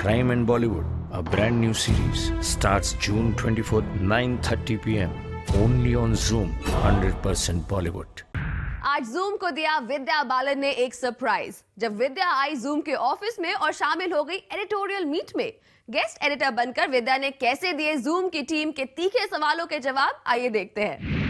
Crime and Bollywood, a brand new series, starts June 24th, 9:30 p.m. only on Zoom, 100% Bollywood. आज zoom को दिया विद्या बालन ने एक surprise. जब विद्या आई जूम के ऑफिस में और शामिल हो गई एडिटोरियल मीट में, गेस्ट एडिटर बनकर विद्या ने कैसे दिए जूम की टीम के तीखे सवालों के जवाब, आइए देखते हैं।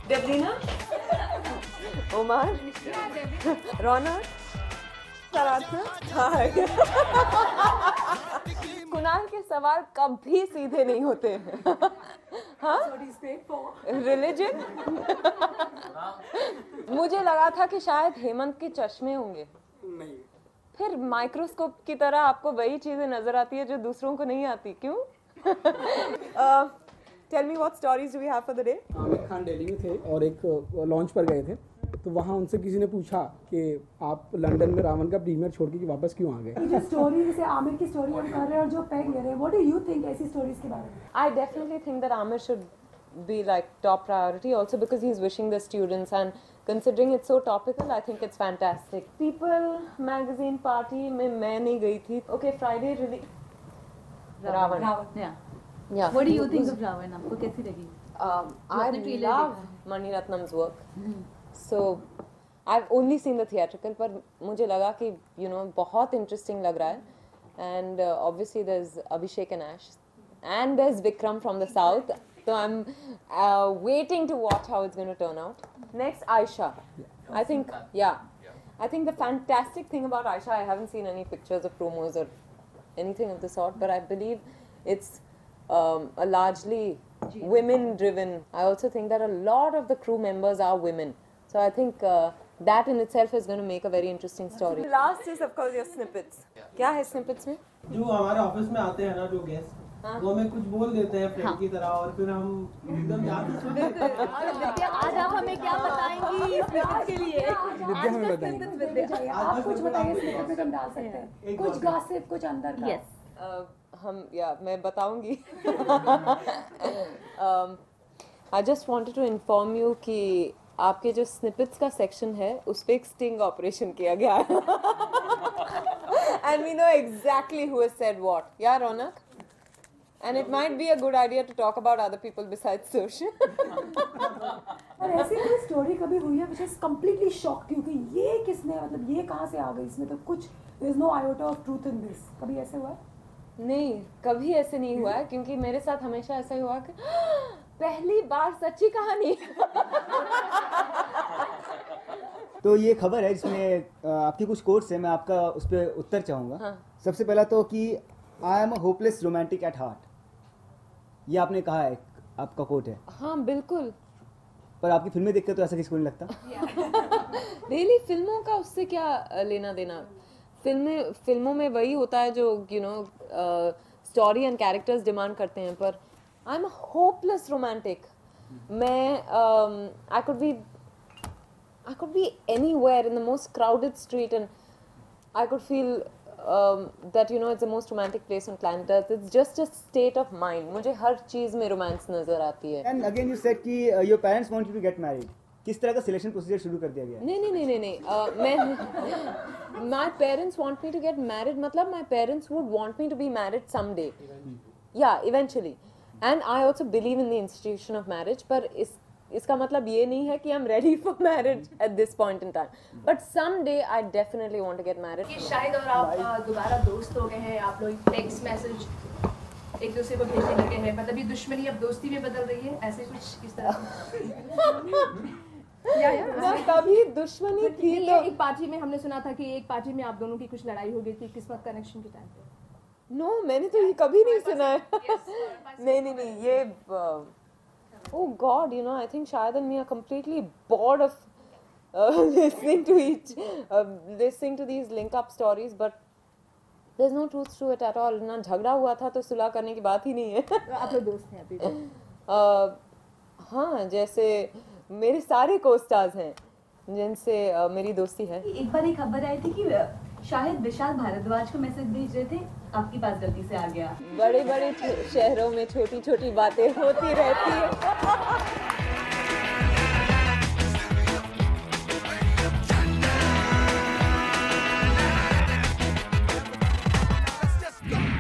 डेब्रीना, उमर, रौनक, कुणाल के सवाल कभी सीधे नहीं होते हैं। हाँ? रिलीजन? मुझे लगा था कि शायद हेमंत के चश्मे होंगे। नहीं। फिर माइक्रोस्कोप की तरह आपको वही चीजें नजर आती है जो दूसरों को नहीं आती, क्यों? Tell me what stories do we have for the day? Aamir Khan Delhi में थे और एक लॉन्च पर गए थे, तो वहाँ उनसे किसी ने पूछा कि आप लंदन में रावण का प्रीमियर छोड़ के वापस क्यों आ गए? जो स्टोरी जैसे आमिर की स्टोरी हम कर रहे हैं और जो पैक ले रहे हैं, what do you think ऐसी स्टोरीज के बारे में? I definitely think that Amir should be like top priority also because he's wishing the students, and considering it's so topical, I think it's fantastic. People magazine party में मैं नहीं गई थी. Okay, Friday release. Ravan. Yeah. What do you think of Ravan? आपको कैसी लगी? I love Mani Ratnam's work. So I've only seen the theatrical, पर मुझे लगा कि बहुत interesting लग रहा है. And obviously there's Abhishek and Ash, and there's Vikram from the south. So I'm waiting to watch how it's going to turn out. Next, Aisha. I think the fantastic thing about Aisha, I haven't seen any pictures of promos or anything of the sort, but I believe it's a largely women-driven. I also think that a lot of the crew members are women. So I think that in itself is going to make a very interesting story. Last is of course your snippets. क्या है snippets में? जो हमारे office में आते हैं ना जो गेस्ट, वो हमें कुछ बोल देते हैं फ्रेंड की तरह और फिर हम एकदम ध्यान से सुनते हैं। आज आप हमें क्या बताएंगी स्निपेट के लिए? विद्या हमें बताएंगे। आप कुछ बताइए, स्निपेट में हम डाल सकते हैं। कुछ गॉसिप, कुछ अंदर का। Yes. मैं बताऊंगी। I just wanted to inform you कि आपके जो स्निपेट्स का सेक्शन है उस पे एक स्टिंग ऑपरेशन किया गया है। And we know exactly who has said what. Yeah, Ronak? And it might be a good idea to talk about other people besides Sush. और ऐसी कोई स्टोरी कभी हुई है which is completely shocked you कि ये किसने, मतलब ये कहाँ से आ गई, इसमें तो कुछ there is no iota of truth in this. कभी ऐसे हुआ है? नहीं, कभी ऐसे नहीं हुआ है, क्योंकि मेरे साथ हमेशा ऐसा ही हुआ कि पहली बार सच्ची कहानी। तो ये खबर है जिसमें आपकी कुछ कोट्स है, मैं आपका उस पर उत्तर चाहूँगा। हाँ। सबसे पहला तो कि I am a hopeless romantic at heart, ये आपने कहा है, आपका कोट है। हाँ बिल्कुल। पर आपकी फिल्में देखते तो ऐसा किसको नहीं लगता? रियली फिल्मों का उससे क्या लेना देना? फिल्मों में वही होता है जो स्टोरी एंड कैरेक्टर्स डिमांड करते हैं, पर I am a hopeless romantic. मैं I could be anywhere in the most crowded street and I could feel that it's the most romantic place on planet Earth. It's just a state of mind. मुझे हर चीज में romance नजर आती है। And again you said कि your parents want you to get married. किस तरह का सिलेक्शन प्रोसीजर शुरू कर दिया गया है? नहीं। My parents want me to get married, मतलब my parents would want me to be married someday. Yeah, eventually. And I also believe in the institution of marriage, पर इसका मतलब ये नहीं है कि I'm ready for marriage at this point in time. But someday I definitely want to get married. कि शायद और आप दोबारा दोस्त हो गए हैं, आप लोग टेक्स्ट मैसेज एक दूसरे को भेजने लगे हैं, मतलब ये दुश्मनी अब दोस्ती में बदल रही है, ऐसे कुछ इस तरह? या कभी दुश्मनी थी तो एक पार्टी में हमने सुना था कि एक पार्टी में आप दोनों की कुछ लड़ाई हो गई थी, किस वक्त कनेक्शन के टाइम पे? नो, मैंने तो ये कभी नहीं सुना है। नहीं, ये oh God, I think Shahid and me are completely bored of listening to these link-up stories, but there's no truth to it at all. ना झगड़ा हुआ था तो सुलह करने की बात ही नहीं है। आप लोग दोस्त हैं अभी भी? हाँ, जैसे मेरे सारे को-स्टार्स हैं जिनसे मेरी दोस्ती है। एक बार एक खबर आई थी कि शायद विशाल भारद्वाज को मैसेज भेज रहे थे, आपके पास गलती से आ गया। बड़े बड़े शहरों में छोटी छोटी बातें होती रहती है।